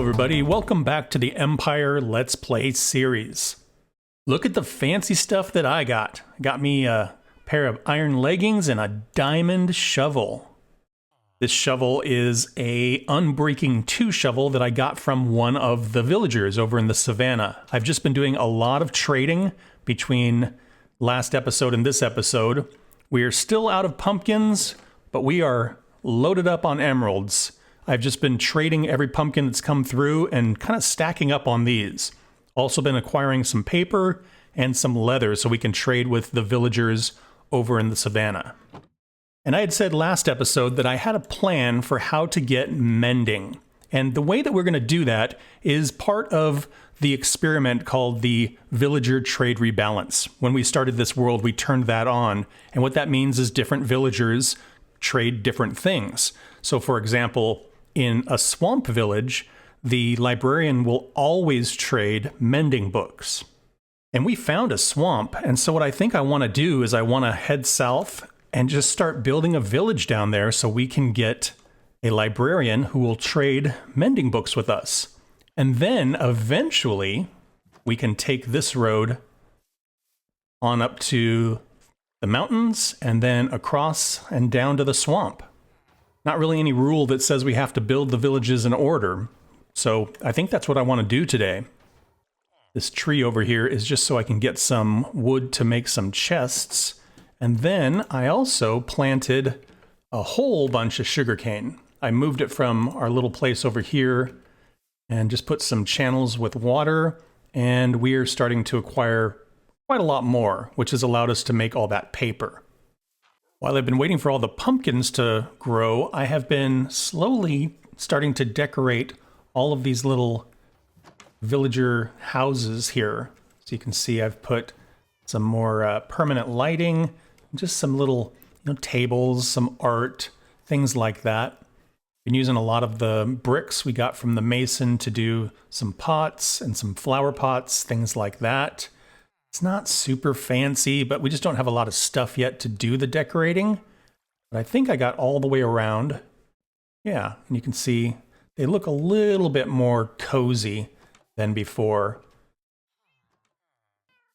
everybody, welcome back to the Empire Let's Play series. Look at the fancy stuff that I got. Got me a pair of iron leggings and a diamond shovel. This shovel is a Unbreaking 2 shovel that I got from one of the villagers over in the savannah. I've just been doing a lot of trading between last episode and this episode. We are still out of pumpkins, but we are loaded up on emeralds. I've just been trading every pumpkin that's come through and kind of stacking up on these. Also been acquiring some paper and some leather so we can trade with the villagers over in the savannah. And I had said last episode that I had a plan for how to get mending. And the way that we're going to do that is part of the experiment called the Villager Trade Rebalance. When we started this world, we turned that on. And what that means is different villagers trade different things. So for example, in a swamp village, the librarian will always trade mending books. And we found a swamp, and so what I think I want to do is I want to head south and just start building a village down there so we can get a librarian who will trade mending books with us. And then eventually we can take this road on up to the mountains and then across and down to the swamp. Not really any rule that says we have to build the villages in order. So I think that's what I want to do today. This tree over here is just so I can get some wood to make some chests. And then I also planted a whole bunch of sugarcane. I moved it from our little place over here and just put some channels with water. And we are starting to acquire quite a lot more, which has allowed us to make all that paper. While I've been waiting for all the pumpkins to grow, I have been slowly starting to decorate all of these little villager houses here. So you can see I've put some more permanent lighting, just some little tables, some art, things like that. Been using a lot of the bricks we got from the mason to do some pots and some flower pots, things like that. It's not super fancy, but we just don't have a lot of stuff yet to do the decorating. But I think I got all the way around. Yeah, and you can see they look a little bit more cozy than before.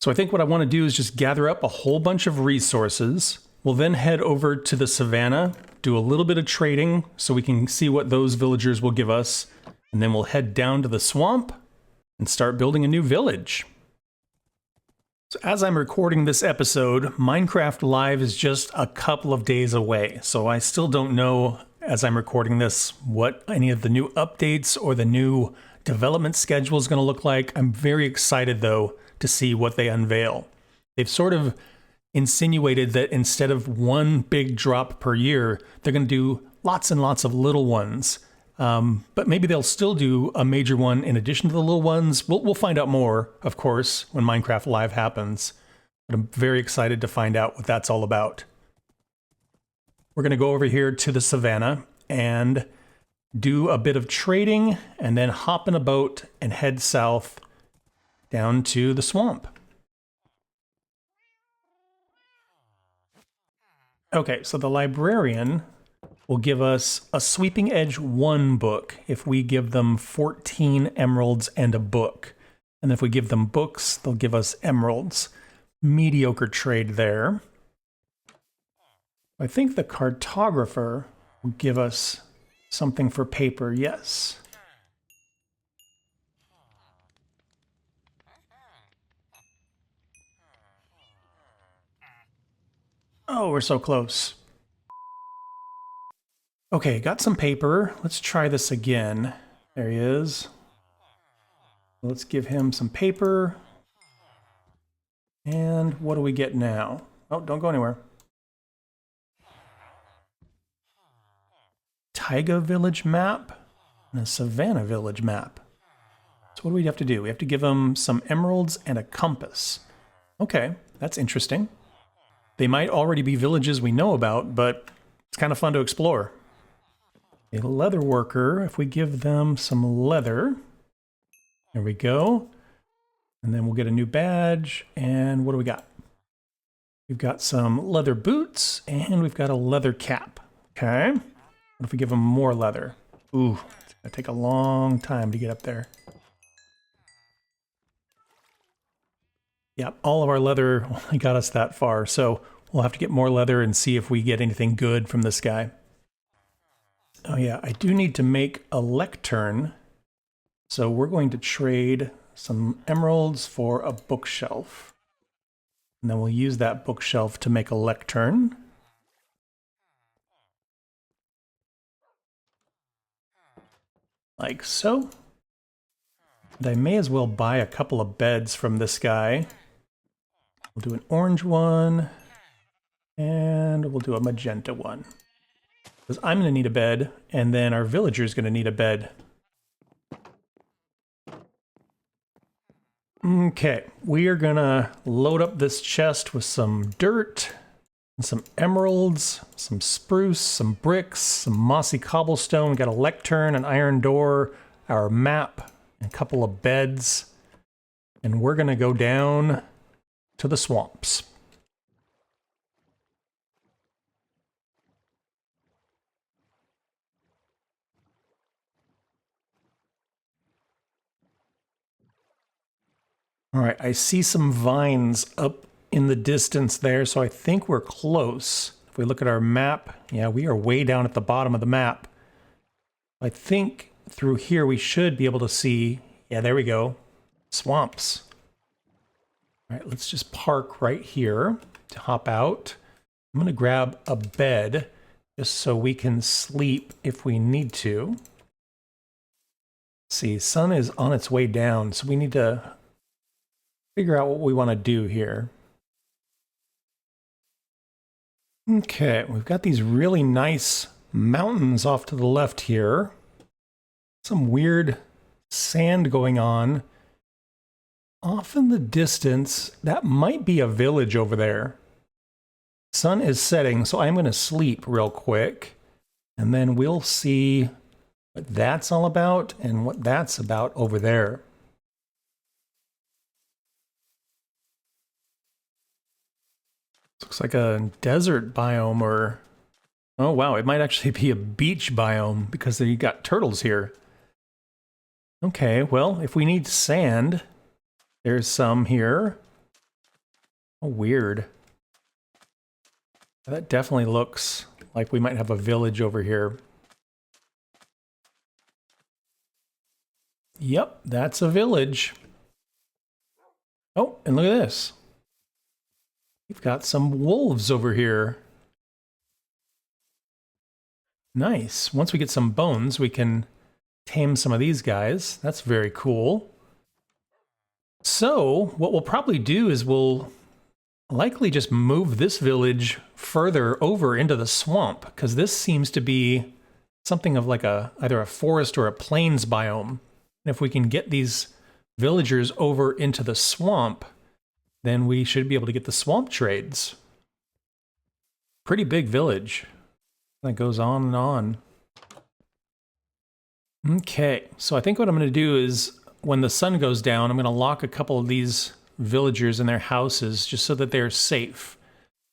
So I think what I want to do is just gather up a whole bunch of resources. We'll then head over to the savannah, do a little bit of trading so we can see what those villagers will give us. And then we'll head down to the swamp and start building a new village. So as I'm recording this episode, Minecraft Live is just a couple of days away. So I still don't know, as I'm recording this, what any of the new updates or the new development schedule is going to look like. I'm very excited, though, to see what they unveil. They've sort of insinuated that instead of one big drop per year, they're going to do lots and lots of little ones. But maybe they'll still do a major one in addition to the little ones. We'll find out more, of course, when Minecraft Live happens. But I'm very excited to find out what that's all about. We're going to go over here to the savannah and do a bit of trading and then hop in a boat and head south down to the swamp. Okay, so the librarian will give us a Sweeping Edge 1 book if we give them 14 emeralds and a book. And if we give them books, they'll give us emeralds. Mediocre trade there. I think the cartographer will give us something for paper, yes. Oh, we're so close. Okay, got some paper. Let's try this again. There he is. Let's give him some paper. And what do we get now? Oh, don't go anywhere. Taiga village map and a savannah village map. So what do we have to do? We have to give him some emeralds and a compass. Okay, that's interesting. They might already be villages we know about, but it's kind of fun to explore. A leather worker, if we give them some leather, there we go. And then we'll get a new badge. And what do we got? We've got some leather boots and we've got a leather cap. Okay. What if we give them more leather? Ooh, It'll take a long time to get up there. Yep, all of our leather only got us that far, so we'll have to get more leather and see if we get anything good from this guy. Oh yeah, I do need to make a lectern, so we're going to trade some emeralds for a bookshelf. And then we'll use that bookshelf to make a lectern. Like so. And I may as well buy a couple of beds from this guy. We'll do an orange one, and we'll do a magenta one. Because I'm going to need a bed, and then our villager's going to need a bed. Okay, we are going to load up this chest with some dirt, and some emeralds, some spruce, some bricks, some mossy cobblestone. We got a lectern, an iron door, our map, and a couple of beds. And we're going to go down to the swamps. All right, I see some vines up in the distance there, so I think we're close. If we look at our map, yeah, we are way down at the bottom of the map. I think through here we should be able to see, yeah, there we go, swamps. All right, let's just park right here to hop out. I'm gonna grab a bed just so we can sleep if we need to. See, sun is on its way down, so we need to figure out what we want to do here. Okay, we've got these really nice mountains off to the left here. Some weird sand going on. Off in the distance, that might be a village over there. Sun is setting, so I'm going to sleep real quick. And then we'll see what that's all about and what that's about over there. Looks like a desert biome, or oh wow, it might actually be a beach biome because you got turtles here. Okay, well, if we need sand, there's some here. Oh, weird. That definitely looks like we might have a village over here. Yep, that's a village. Oh, and look at this. We've got some wolves over here. Nice. Once we get some bones, we can tame some of these guys. That's very cool. So, what we'll probably do is we'll likely just move this village further over into the swamp, because this seems to be something of like either a forest or a plains biome. And if we can get these villagers over into the swamp, then we should be able to get the swamp trades. Pretty big village. That goes on and on. Okay, so I think what I'm going to do is when the sun goes down, I'm going to lock a couple of these villagers in their houses just so that they're safe.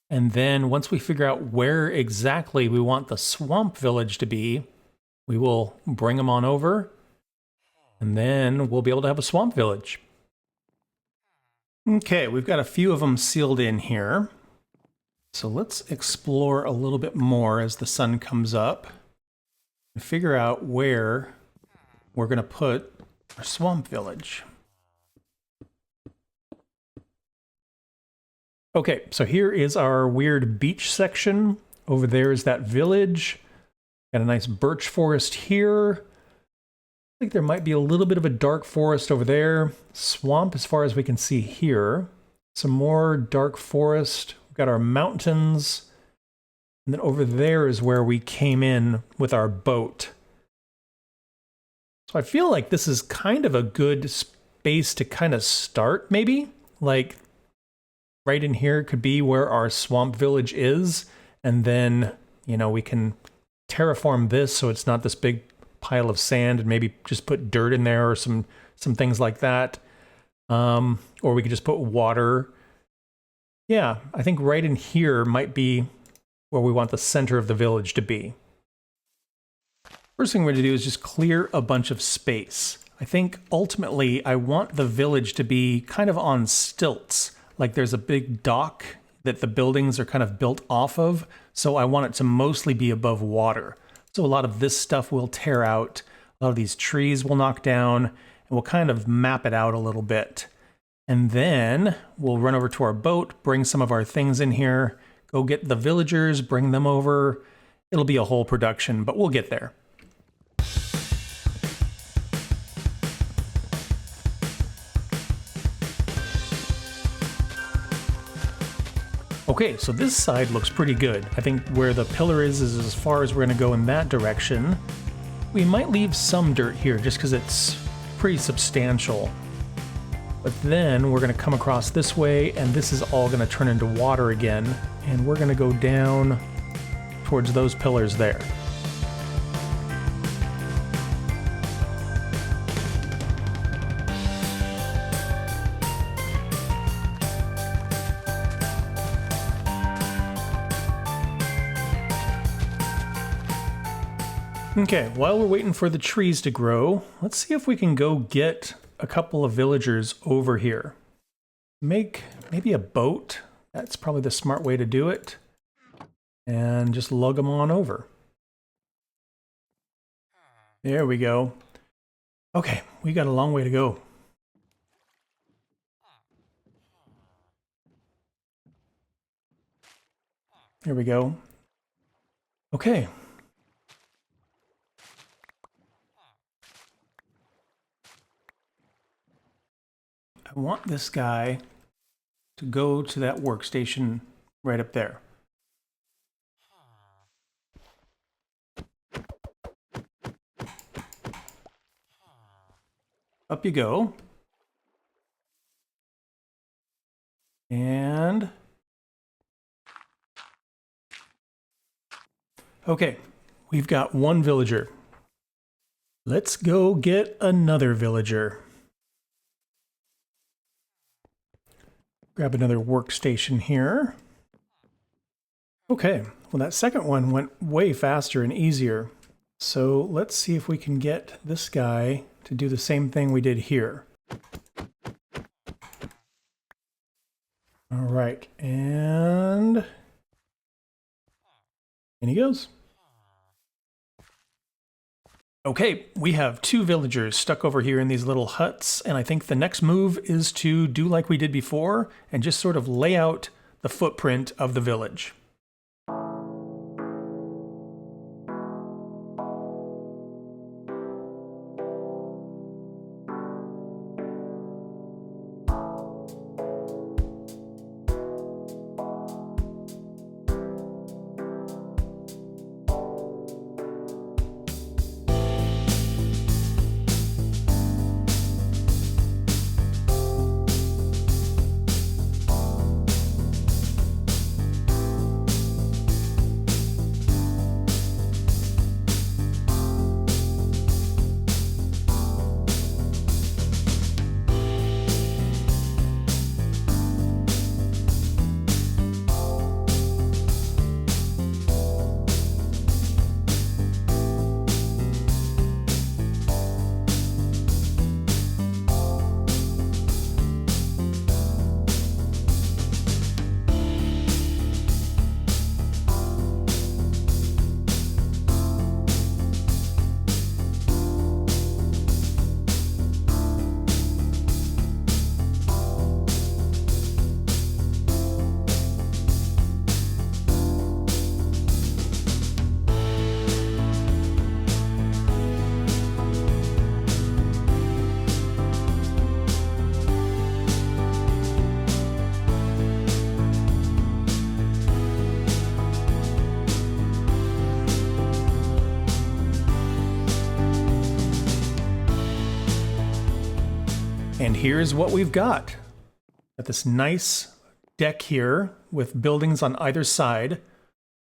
And then once we figure out where exactly we want the swamp village to be, we will bring them on over, and then we'll be able to have a swamp village. Okay, we've got a few of them sealed in here. So let's explore a little bit more as the sun comes up and figure out where we're going to put our swamp village. Okay, so here is our weird beach section. Over there is that village. Got a nice birch forest here. I think there might be a little bit of a dark forest over there. Swamp as far as we can see here. Some more dark forest. We've got our mountains. And then over there is where we came in with our boat. So I feel like this is kind of a good space to kind of start, maybe. Like right in here could be where our swamp village is. And then, you know, we can terraform this so it's not this big pile of sand, and maybe just put dirt in there or some things like that. Or we could just put water. Yeah, I think right in here might be where we want the center of the village to be. First thing we're going to do is just clear a bunch of space. I think ultimately I want the village to be kind of on stilts, like there's a big dock that the buildings are kind of built off of, so I want it to mostly be above water. So a lot of this stuff will tear out, a lot of these trees will knock down, and we'll kind of map it out a little bit. And then we'll run over to our boat, bring some of our things in here, go get the villagers, bring them over. It'll be a whole production, but we'll get there. Okay, so this side looks pretty good. I think where the pillar is as far as we're going to go in that direction. We might leave some dirt here just because it's pretty substantial. But then we're going to come across this way, and this is all going to turn into water again. And we're going to go down towards those pillars there. Okay, while we're waiting for the trees to grow, let's see if we can go get a couple of villagers over here. Make maybe a boat. That's probably the smart way to do it. And just lug them on over. There we go. Okay, we got a long way to go. Here we go. Okay. I want this guy to go to that workstation right up there. Up you go. And okay, we've got one villager. Let's go get another villager. Grab another workstation here. Okay, well that second one went way faster and easier. So let's see if we can get this guy to do the same thing we did here. All right, and in he goes. Okay, we have two villagers stuck over here in these little huts, and I think the next move is to do like we did before and just sort of lay out the footprint of the village. And here's what we've got. Got this nice deck here with buildings on either side.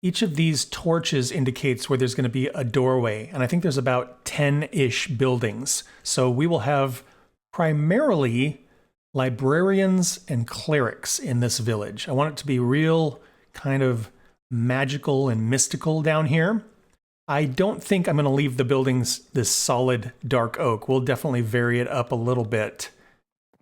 Each of these torches indicates where there's going to be a doorway, and I think there's about 10-ish buildings. So we will have primarily librarians and clerics in this village. I want it to be real kind of magical and mystical down here. I don't think I'm going to leave the buildings this solid dark oak. We'll definitely vary it up a little bit.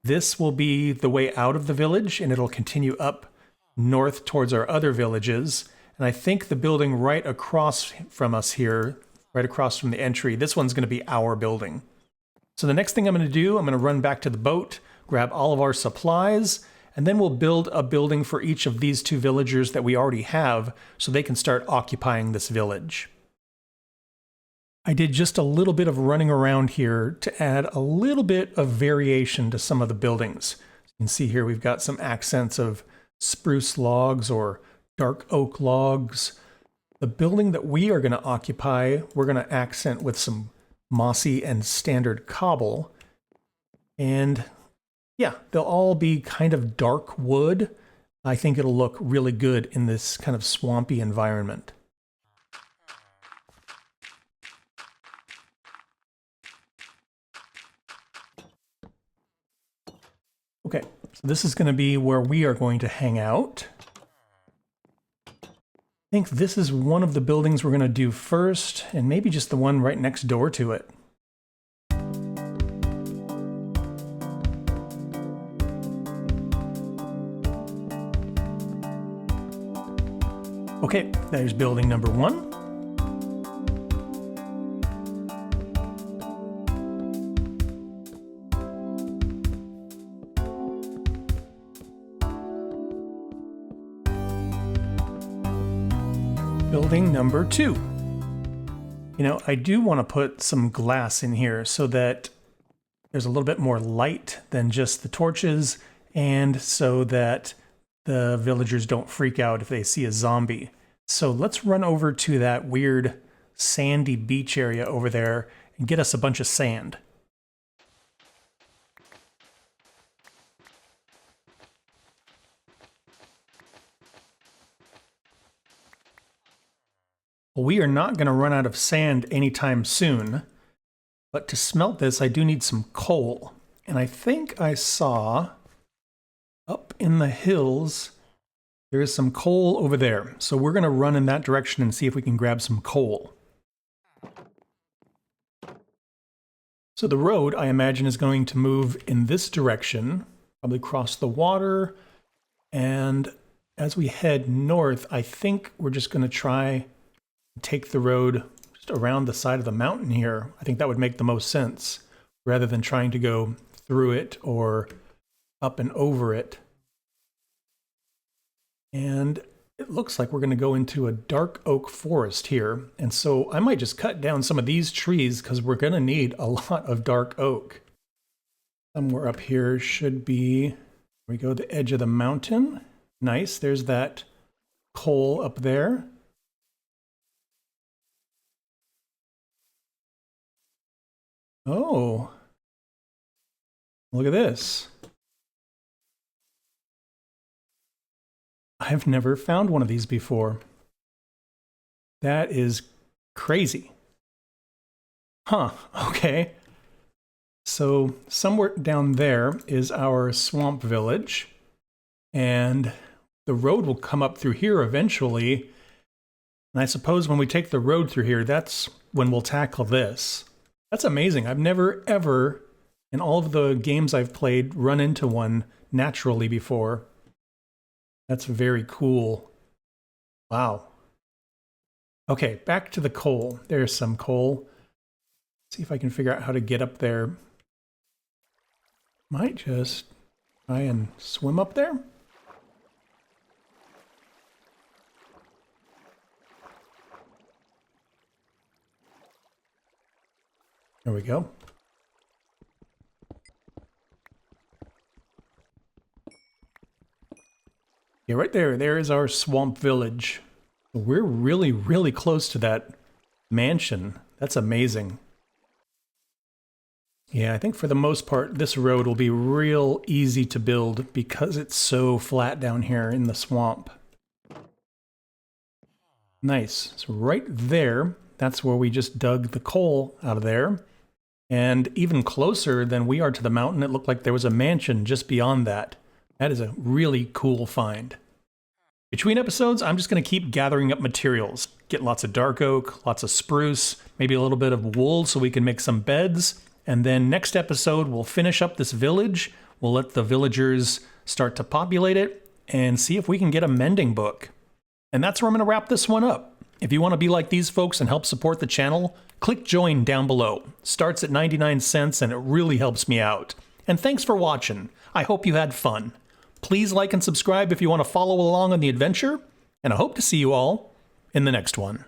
This will be the way out of the village, and it'll continue up north towards our other villages. And I think the building right across from us here, right across from the entry, this one's going to be our building. So the next thing I'm going to do, I'm going to run back to the boat, grab all of our supplies, and then we'll build a building for each of these two villagers that we already have so they can start occupying this village. I did just a little bit of running around here to add a little bit of variation to some of the buildings. You can see here we've got some accents of spruce logs or dark oak logs. The building that we are going to occupy, we're going to accent with some mossy and standard cobble. And yeah, they'll all be kind of dark wood. I think it'll look really good in this kind of swampy environment. Okay, so this is going to be where we are going to hang out. I think this is one of the buildings we're going to do first, and maybe just the one right next door to it. Okay, there's building number one. Building number two. You know, I do want to put some glass in here so that there's a little bit more light than just the torches, and so that the villagers don't freak out if they see a zombie. So let's run over to that weird sandy beach area over there and get us a bunch of sand. We are not going to run out of sand anytime soon, but to smelt this, I do need some coal. And I think I saw up in the hills, there is some coal over there. So we're going to run in that direction and see if we can grab some coal. So the road, I imagine, is going to move in this direction, probably cross the water. And as we head north, I think we're just going to try take the road just around the side of the mountain here. I think that would make the most sense rather than trying to go through it or up and over it. And it looks like we're going to go into a dark oak forest here. And so I might just cut down some of these trees because we're going to need a lot of dark oak. Somewhere up here should be, here we go, the edge of the mountain. Nice, there's that coal up there. Oh, look at this. I've never found one of these before. That is crazy. Huh, okay. So somewhere down there is our swamp village, and the road will come up through here eventually. And I suppose when we take the road through here, that's when we'll tackle this. That's amazing. I've never, ever, in all of the games I've played, run into one naturally before. That's very cool. Wow. Okay, back to the coal. There's some coal. Let's see if I can figure out how to get up there. Might just try and swim up there. There we go. Yeah, right there. There is our swamp village. We're really, really close to that mansion. That's amazing. Yeah, I think for the most part, this road will be real easy to build because it's so flat down here in the swamp. Nice. So right there, that's where we just dug the coal out of there. And even closer than we are to the mountain, it looked like there was a mansion just beyond that. That is a really cool find. Between episodes, I'm just going to keep gathering up materials. Get lots of dark oak, lots of spruce, maybe a little bit of wool so we can make some beds. And then next episode, we'll finish up this village. We'll let the villagers start to populate it and see if we can get a mending book. And that's where I'm going to wrap this one up. If you want to be like these folks and help support the channel, click join down below. Starts at 99 cents and it really helps me out. And thanks for watching. I hope you had fun. Please like and subscribe if you want to follow along on the adventure, and I hope to see you all in the next one.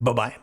Bye-bye.